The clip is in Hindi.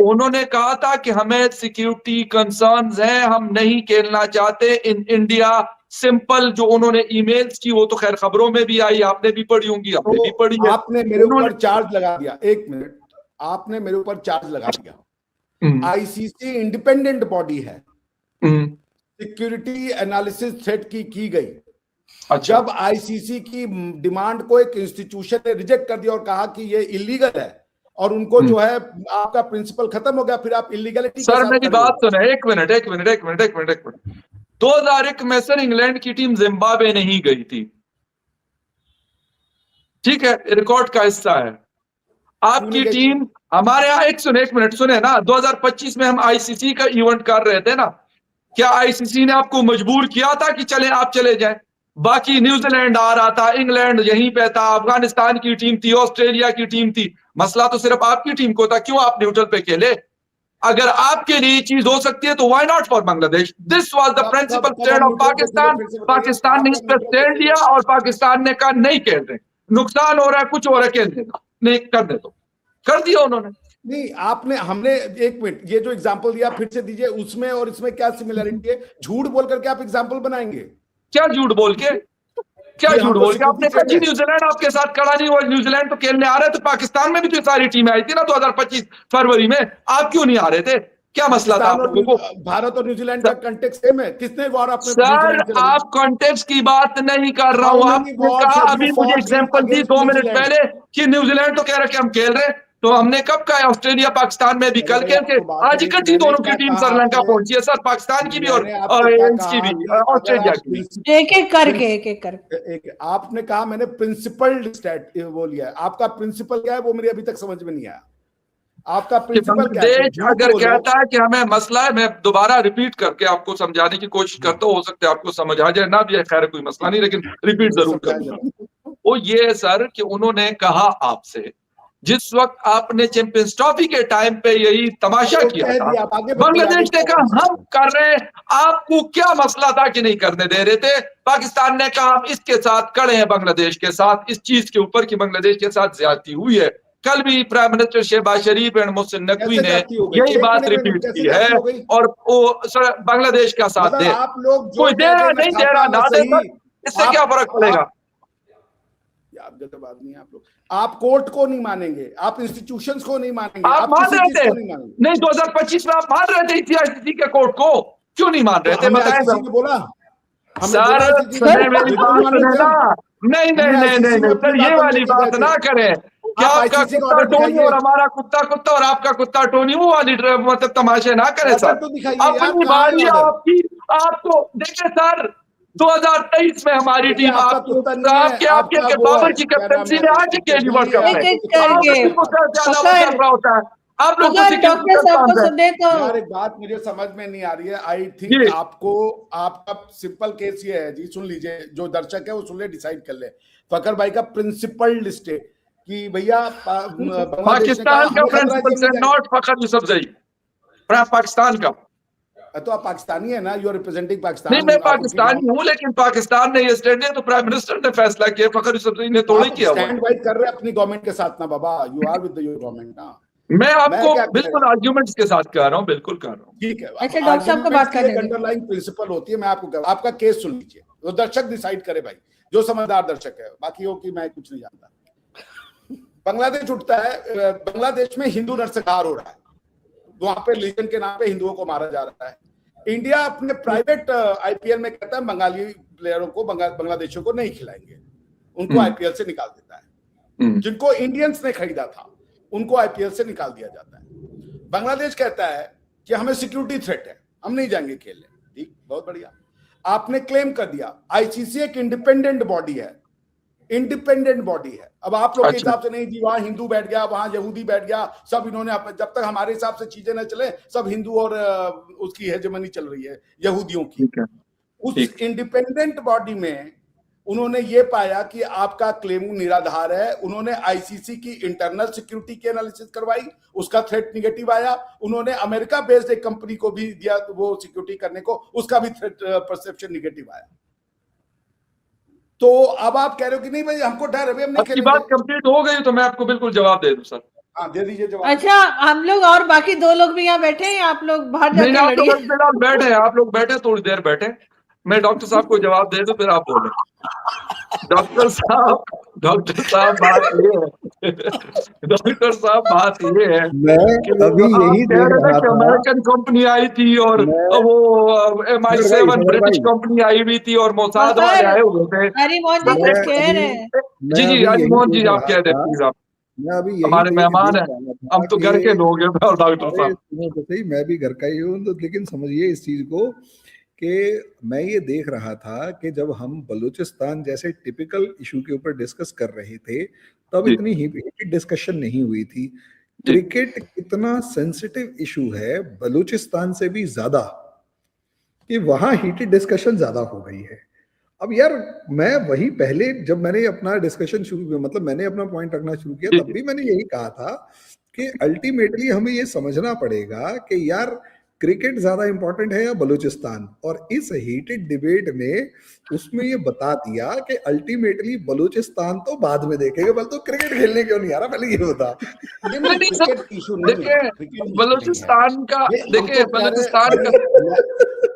उन्होंने कहा था कि हमें सिक्योरिटी कंसर्न्स हैं, हम नहीं खेलना चाहते इन इंडिया। सिंपल जो उन्होंने ईमेल्स की वो तो खैर खबरों में भी आई, आपने भी पढ़ी होंगी, हमने भी पढ़ी है। आपने मेरे ऊपर चार्ज लगा दिया, एक मिनट, आपने मेरे ऊपर चार्ज लगा दिया। आईसीसी इंडिपेंडेंट बॉडी है, सिक्योरिटी एनालिसिस थ्रेट की गई। अच्छा। जब आईसीसी की डिमांड को एक इंस्टीट्यूशन ने रिजेक्ट कर दिया और कहा कि ये इलीगल है और उनको जो है आपका प्रिंसिपल खत्म हो गया, फिर आप इलीगलिटी सर मेरी बात सुने, एक मिनट 2001 में सर इंग्लैंड की टीम जिम्बाब्वे नहीं गई थी, ठीक है, रिकॉर्ड का हिस्सा है। आपकी टीम हमारे यहाँ एक मिनट सुने ना, 2025 में हम आईसीसी का इवेंट कर रहे थे ना, क्या आईसीसी ने आपको मजबूर किया था कि चले आप चले जाएं? बाकी न्यूजीलैंड आ रहा था, इंग्लैंड यहीं पे था, अफगानिस्तान की टीम थी, ऑस्ट्रेलिया की टीम थी, मसला तो सिर्फ आपकी टीम को था, क्यों आप न्यूट्रल पे खेले? अगर आपके लिए चीज हो सकती है तो why not for Bangladesh? This was the principal stand of Pakistan. Pakistan ने इस पर स्टैंड लिया और पाकिस्तान ने कहा नहीं खेल रहे, नुकसान हो रहा है, कुछ हो रहा है, खेल देना नहीं, कर दे तो कर दिया उन्होंने। नहीं आपने, हमने, एक मिनट, ये जो एग्जांपल दिया फिर से दीजिए, उसमें और इसमें क्या सिमिलरिटी है? झूठ बोल करके आप एग्जांपल बनाएंगे क्या? झूठ बोल के क्या? झूठ बोल के आपने कहा जी न्यूजीलैंड आपके साथ खड़ा नहीं हुआ, न्यूजीलैंड तो खेलने आ रहे थे, पाकिस्तान में भी तो सारी टीमें आई थी ना 2025 फरवरी में, आप क्यों नहीं आ रहे थे? क्या मसला था आप लोगों को? भारत और न्यूजीलैंड का कॉन्टेक्स्ट सेम है, किसने वॉर आपने? सर आप कॉन्टेक्स्ट की बात नहीं कर रहा हूं, आपने कहा अभी मुझे एग्जांपल दी 2 मिनट पहले कि न्यूजीलैंड तो कह रहे कि हम खेल रहे, तो हमने कब कहा ऑस्ट्रेलिया पाकिस्तान में भी कल खेल के आज इकट्ठी दोनों की टीम श्रीलंका पहुंची है सर, पाकिस्तान की भी और इसकी भी, ऑस्ट्रेलिया की भी, एक एक करके। आपने कहा मैंने प्रिंसिपल स्टेट वो लिया, आपका प्रिंसिपल क्या है वो मेरी अभी तक समझ में नहीं आया। आपका प्रिंसिपल क्या है? देश अगर कहता है कि हमें मसला है, मैं दोबारा रिपीट करके आपको समझाने की कोशिश करता हूँ, हो सकता है आपको समझ आ जाए ना भी, खैर कोई मसला नहीं, लेकिन रिपीट जरूर करूंगा। वो ये सर कि उन्होंने कहा आपसे, जिस वक्त आपने चैंपियंस ट्रॉफी के टाइम पे यही तमाशा किया था, बांग्लादेश ने कहा हम कर रहे हैं, आपको क्या मसला था कि नहीं करने दे रहे थे? पाकिस्तान ने कहा हम इसके साथ खड़े हैं, बांग्लादेश के साथ, इस चीज के ऊपर कि बांग्लादेश के साथ ज्यादती हुई है। कल भी prime minister Shahbaz Sharif and Mohsin Naqvi ने यही बात रिपीट की है, और वो बांग्लादेश का साथ दे, कोई दे रहा नहीं दे रहा ना दे, इससे क्या फर्क पड़ेगा? आप जल्दबाज नहीं है आप लोग, आप कोर्ट को नहीं मानेंगे, आप इंस्टीट्यूशंस को नहीं मानेंगे, आप मान रहे थे नहीं 2025 में आप मान रहे थे आईसीसी के कोर्ट को, क्यों नहीं मान रहे थे? बताएं। बोला सर मेरी बात सुने ना, नहीं सर ये वाली बात ना करें कि आपका कुत्ता टोनी और हमारा कुत्ता कुत्ता और आपका कुत्ता टोनी, वो वाली मतलब तमाशे ना करें सर। अपनी बारी आपकी, आपको देखे सर 2023 में हमारी टीम आपके बाबर की कैप्टनसी में आज के वर्ल्ड कप में होता है। आप लोग यार एक बात मुझे समझ में नहीं आ रही है, आई थिंक आपको, आपका सिंपल केस ये है जी, सुन लीजिए, जो दर्शक है वो सुन ले, डिसाइड कर ले। फकर भाई का प्रिंसिपल स्टेट कि भैया पाकिस्तान का प्रिंसिपल, नॉट फकर यूसुफजई, पाकिस्तान का। तो आप पाकिस्तानी है ना, यू आर रिप्रेजेंटिंग पाकिस्तान। नहीं मैं पाकिस्तानी हूँ, लेकिन पाकिस्तान ने ये स्टैंड दिया तो प्राइम मिनिस्टर ने फैसला किया, फखर यूसुफजई ने थोड़ी किया। स्टैंड बाई कर रहे अपनी गवर्नमेंट के साथ ना बाबा, you are with your government ना। मैं आपको बिल्कुल आर्ग्यूमेंट्स के साथ कह रहा हूँ, बिल्कुल कर रहा हूँ। ठीक है, अच्छा डॉक्टर साहब को बात करने अंडरलाइन प्रिंसिपल होती है, मैं आपको आपका केस सुन लीजिए, तो दर्शक डिसाइड करे भाई, जो समझदार दर्शक है, बाकी हो कि मैं कुछ नहीं जानता। बांग्लादेश उठता है, बांग्लादेश में हिंदू नरसंहार हो रहा है, वहां पे रिलीजन के नाम पे हिंदुओं को मारा जा रहा है। इंडिया अपने प्राइवेट आईपीएल में कहता है बंगाली प्लेयरों को, बांग्लादेशियों को नहीं खिलाएंगे, उनको आईपीएल से निकाल देता है। जिनको इंडियंस ने खरीदा था उनको आईपीएल से निकाल दिया जाता है। बांग्लादेश कहता है कि हमें सिक्योरिटी थ्रेट है, हम नहीं जाएंगे खेलने। ठीक, बहुत बढ़िया, आपने क्लेम कर दिया। आईसीसी एक इंडिपेंडेंट बॉडी है, इंडिपेंडेंट बॉडी है। अब आप लोग के हिसाब से नहीं जी, वहां हिंदू बैठ गया, वहां यहूदी बैठ गया, सब इन्होंने, जब तक हमारे हिसाब से चीजें न चले, सब हिंदू और उसकी हेजेमनी चल रही है, यहूदियों की। उस इंडिपेंडेंट बॉडी में उन्होंने ये पाया कि आपका क्लेम निराधार है। उन्होंने आईसीसी की इंटरनल सिक्योरिटी की एनालिसिस करवाई, उसका थ्रेट निगेटिव आया। उन्होंने अमेरिका बेस्ड एक कंपनी को भी दिया वो सिक्योरिटी करने को, उसका भी थ्रेट परसेप्शन निगेटिव आया। तो अब आप कह रहे हो कि नहीं भाई हमको डर, अभी हम नहीं खेलेंगे। बात कंप्लीट हो गई तो मैं आपको बिल्कुल जवाब दे दूं सर। हाँ दे दीजिए जवाब। अच्छा, हम लोग और बाकी 2 लोग भी यहाँ बैठे हैं, आप लोग बाहर नहीं जाके आप लोग लड़िए। फिलहाल बैठे, आप लोग बैठे, थोड़ी देर बैठे, मैं डॉक्टर साहब को जवाब दे दूं फिर आप बोले। डॉक्टर साहब बात ये है डॉक्टर साहब बात ये है मैं कि अभी आप यही कह देख रहे थे रहा कि था, अमेरिकन कंपनी आई थी और मैं वो MI7 समर ब्रिटिश भाई, कंपनी आई हुई थी और मोसाद वाले मगर आए हुए थे। हरिमोहन जी सर कुछ मैं कह अभी रहे हैं। मैं जी अभी यही हरिमोहन जी देख आप रहा कह दे था, प्लीज, आप मैं अभी यही हमारे मेहमान देख हैं, रहा था हम तो घर के कि लोग हैं और डॉक्टर अरे साहब। सुनो तो सही, मैं भी घर का ही हूँ, तो लेकिन समझिए इस चीज को कि मैं ये देख रहा था कि जब हम बलूचिस्तान जैसे टिपिकल इशू के ऊपर डिस्कस कर रहे थे तब जी इतनी हीटेड डिस्कशन नहीं हुई थी। जी क्रिकेट इतना सेंसिटिव इशू है बलूचिस्तान से भी ज्यादा, कि वहां हीटेड डिस्कशन ज्यादा हो गई है। अब यार मैं वही पहले जब मैंने अपना डिस्कशन शुरू किया, मतलब मैंने अपना पॉइंट रखना शुरू किया, जी तब भी मैंने यही कहा था कि अल्टीमेटली हमें ये समझना पड़ेगा कि यार क्रिकेट ज्यादा इंपॉर्टेंट है या बलूचिस्तान। और इस हीटेड डिबेट में उसमें ये बता दिया कि अल्टीमेटली बलूचिस्तान तो बाद में देखेगा, बल तो क्रिकेट खेलने क्यों नहीं आ रहा, पहले ये बता। नहीं नहीं नहीं नहीं सर, क्रिकेट इशू नहीं है, देखिए क्रिकेट इशू नहीं है बलूचिस्तान का, ये हम देखिए तो कह रहे बलूचिस्तान का मैं